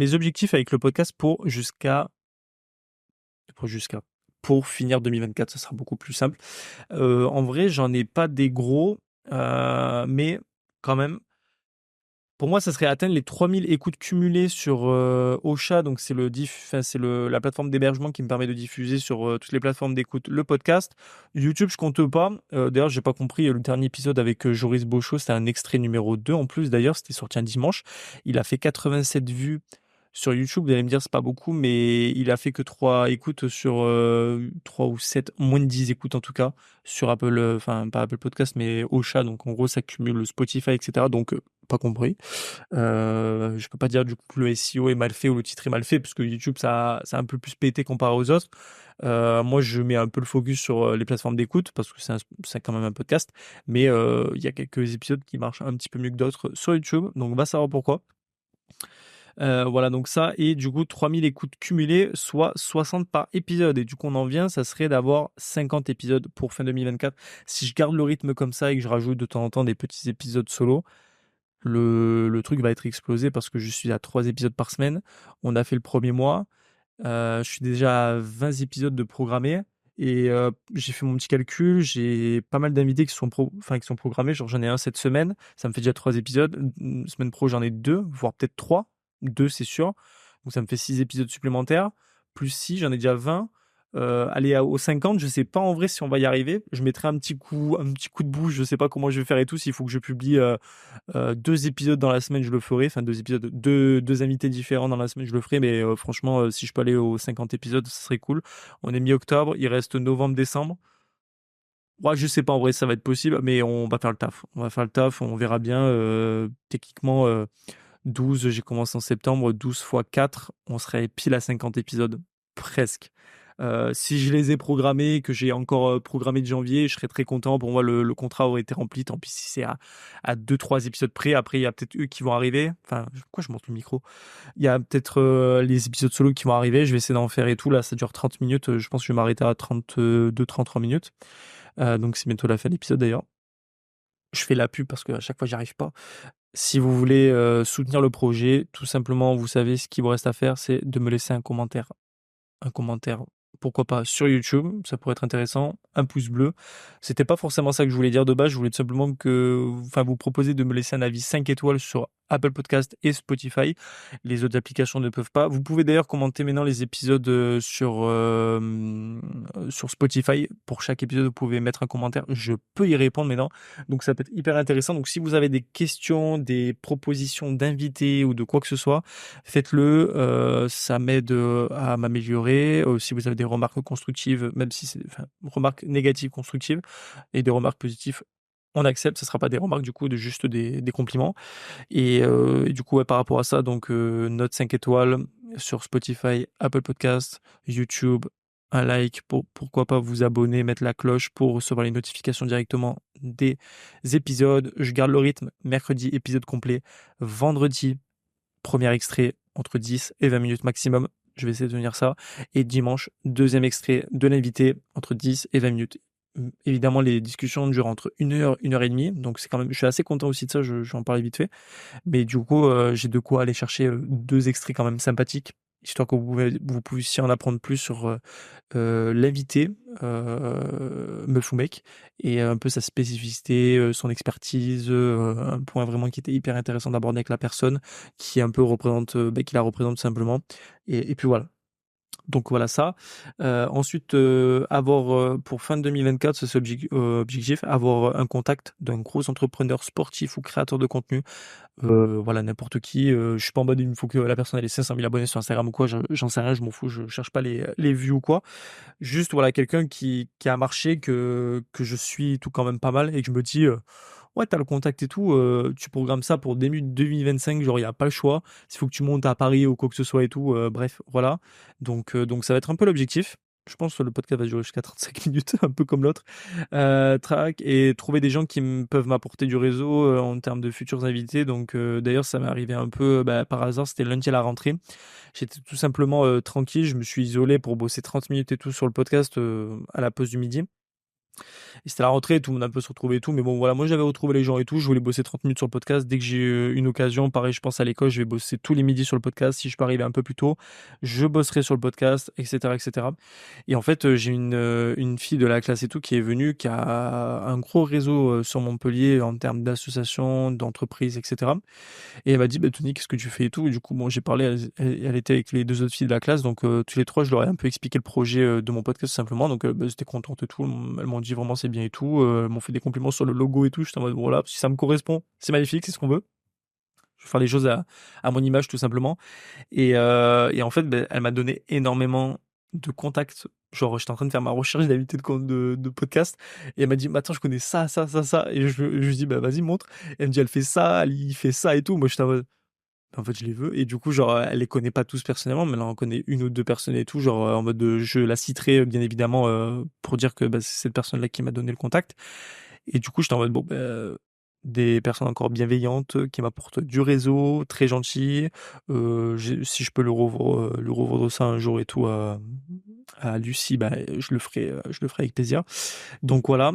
mes objectifs avec le podcast pour finir 2024, ça sera beaucoup plus simple. En vrai, j'en ai pas des gros, mais quand même, pour moi, ça serait atteindre les 3000 écoutes cumulées sur Ocha, donc c'est la plateforme d'hébergement qui me permet de diffuser sur toutes les plateformes d'écoute le podcast. YouTube, je compte pas. D'ailleurs, j'ai pas compris le dernier épisode avec Joris Bochot, c'était un extrait numéro 2 en plus. D'ailleurs, c'était sorti un dimanche. Il a fait 87 vues sur YouTube. Vous allez me dire, c'est pas beaucoup, mais il a fait que 3 écoutes sur 3 ou 7, moins de 10 écoutes en tout cas, sur Apple, enfin pas Apple Podcast, mais Ocha. Donc en gros, ça cumule Spotify, etc. Donc pas compris. Je peux pas dire du coup que le SEO est mal fait ou le titre est mal fait, parce que YouTube, ça a un peu plus pété comparé aux autres. Moi, je mets un peu le focus sur les plateformes d'écoute, parce que c'est quand même un podcast, mais il y a quelques épisodes qui marchent un petit peu mieux que d'autres sur YouTube, donc on va savoir pourquoi. Voilà, donc ça, et du coup, 3000 écoutes cumulées, soit 60 par épisode. Et du coup, on en vient, ça serait d'avoir 50 épisodes pour fin 2024. Si je garde le rythme comme ça et que je rajoute de temps en temps des petits épisodes solo, le truc va être explosé parce que je suis à 3 épisodes par semaine. On a fait le premier mois. Je suis déjà à 20 épisodes de programmés. Et j'ai fait mon petit calcul. J'ai pas mal d'invités qui sont programmés. Genre, j'en ai un cette semaine. Ça me fait déjà 3 épisodes. Semaine pro, j'en ai 2, voire peut-être 3. 2, c'est sûr. Donc, ça me fait 6 épisodes supplémentaires. Plus 6, j'en ai déjà 20. Aller aux 50, je sais pas en vrai si on va y arriver. Je mettrai un petit coup de bouche. Je sais pas comment je vais faire et tout. S'il faut que je publie 2 épisodes dans la semaine, je le ferai. Enfin, 2 épisodes, deux invités différents dans la semaine, je le ferai. Mais franchement, si je peux aller aux 50 épisodes, ce serait cool. On est mi-octobre, il reste novembre, décembre. Ouais, je sais pas en vrai si ça va être possible, mais on va faire le taf. On va faire le taf, on verra bien. Techniquement, 12, j'ai commencé en septembre, 12 fois 4, on serait pile à 50 épisodes. Presque. Si je les ai programmés, que j'ai encore programmé de janvier, je serais très content. Pour moi, le contrat aurait été rempli. Tant pis si c'est à 2-3 épisodes près. Après, il y a peut-être eux qui vont arriver. Enfin, pourquoi je monte le micro? Il y a peut-être les épisodes solo qui vont arriver. Je vais essayer d'en faire et tout. Là, ça dure 30 minutes. Je pense que je vais m'arrêter à 32-33 minutes. Donc, c'est bientôt la fin de l'épisode d'ailleurs. Je fais la pub parce qu'à chaque fois, j'y arrive pas. Si vous voulez soutenir le projet, tout simplement, vous savez ce qu'il vous reste à faire, c'est de me laisser un commentaire. Un commentaire, pourquoi pas sur YouTube, ça pourrait être intéressant. Un pouce bleu. C'était pas forcément ça que je voulais dire de base. Je voulais tout simplement vous proposer de me laisser un avis 5 étoiles sur Apple Podcast et Spotify. Les autres applications ne peuvent pas. Vous pouvez d'ailleurs commenter maintenant les épisodes sur Spotify. Pour chaque épisode, vous pouvez mettre un commentaire. Je peux y répondre maintenant. Donc ça peut être hyper intéressant. Donc si vous avez des questions, des propositions d'invités ou de quoi que ce soit, faites-le. Ça m'aide à m'améliorer. Si vous avez des remarques constructives, même si c'est, enfin, remarques négatives, constructives, et des remarques positives, on accepte. Ce sera pas des remarques du coup, de juste des compliments. Et du coup, ouais, par rapport à ça, donc note 5 étoiles sur Spotify, Apple Podcast, YouTube, un like, pourquoi pas vous abonner, mettre la cloche pour recevoir les notifications directement des épisodes. Je garde le rythme. Mercredi, épisode complet. Vendredi, premier extrait entre 10 et 20 minutes maximum. Je vais essayer de tenir ça. Et dimanche, deuxième extrait de l'invité entre 10 et 20 minutes. Évidemment, les discussions durent entre 1 heure et demie. Donc, c'est quand même, je suis assez content aussi de ça. Je vais en parler vite fait. Mais du coup, j'ai de quoi aller chercher 2 extraits quand même sympathiques, histoire que vous puissiez en apprendre plus sur l'invité, Mefoumek, et un peu sa spécificité, son expertise, un point vraiment qui était hyper intéressant d'aborder avec la personne, qui un peu représente, qui la représente simplement. Et puis voilà. Donc voilà ça. Ensuite, avoir pour fin 2024, c'est objectif, avoir un contact d'un gros entrepreneur sportif ou créateur de contenu. Voilà, n'importe qui. Je suis pas en mode il faut que la personne ait 500 000 abonnés sur Instagram ou quoi. J'en sais rien, je m'en fous. Je cherche pas les vues ou quoi. Juste voilà, quelqu'un qui a marché, que je suis tout quand même pas mal et que je me dis ouais, t'as le contact et tout, tu programmes ça pour début 2025, genre il y a pas le choix. S'il faut que tu montes à Paris ou quoi que ce soit et tout, bref, voilà. Donc ça va être un peu l'objectif. Je pense que le podcast va durer jusqu'à 35 minutes, un peu comme l'autre. Track, et trouver des gens qui peuvent m'apporter du réseau en termes de futurs invités. Donc d'ailleurs, ça m'est arrivé un peu par hasard, c'était lundi à la rentrée. J'étais tout simplement tranquille, je me suis isolé pour bosser 30 minutes et tout sur le podcast à la pause du midi. Et c'était la rentrée, tout le monde a un peu se retrouvé et tout. Mais bon, voilà, moi j'avais retrouvé les gens et tout. Je voulais bosser 30 minutes sur le podcast. Dès que j'ai une occasion, pareil, je pense à l'école, je vais bosser tous les midis sur le podcast. Si je peux arriver un peu plus tôt, je bosserai sur le podcast, etc., etc. Et en fait, j'ai une fille de la classe et tout qui est venue, qui a un gros réseau sur Montpellier en termes d'associations, d'entreprises, etc. Et elle m'a dit, bah, Tony, qu'est-ce que tu fais et tout. Et du coup, bon, j'ai parlé, elle était avec les deux autres filles de la classe, donc tous les trois, je leur ai un peu expliqué le projet de mon podcast tout simplement. Donc, bah, elles étaient contentes et tout. Elles m'ont dit vraiment c'est bien et tout. Elles m'ont fait des compliments sur le logo et tout. J'étais en mode, voilà, si ça me correspond, c'est magnifique, c'est ce qu'on veut. Je vais faire les choses à mon image tout simplement. Et en fait, bah, elle m'a donné énormément de contacts. Genre, j'étais en train de faire ma recherche d'invités de podcast. Et elle m'a dit, bah, attends, je connais ça, ça, ça, ça. Et je lui dis, bah, vas-y, montre. Et elle me dit, elle fait ça, il fait ça et tout. Moi, j'étais en mode, en fait, je les veux. Et du coup, genre, elle les connaît pas tous personnellement, mais elle en connaît une ou deux personnes et tout. Genre, en mode, je la citerai, bien évidemment, pour dire que bah, c'est cette personne-là qui m'a donné le contact. Et du coup, j'étais en mode, bon, bah, des personnes encore bienveillantes qui m'apportent du réseau, très gentilles. Si je peux lui revendre ça un jour et tout à Lucie, bah, je le ferai avec plaisir. Donc voilà.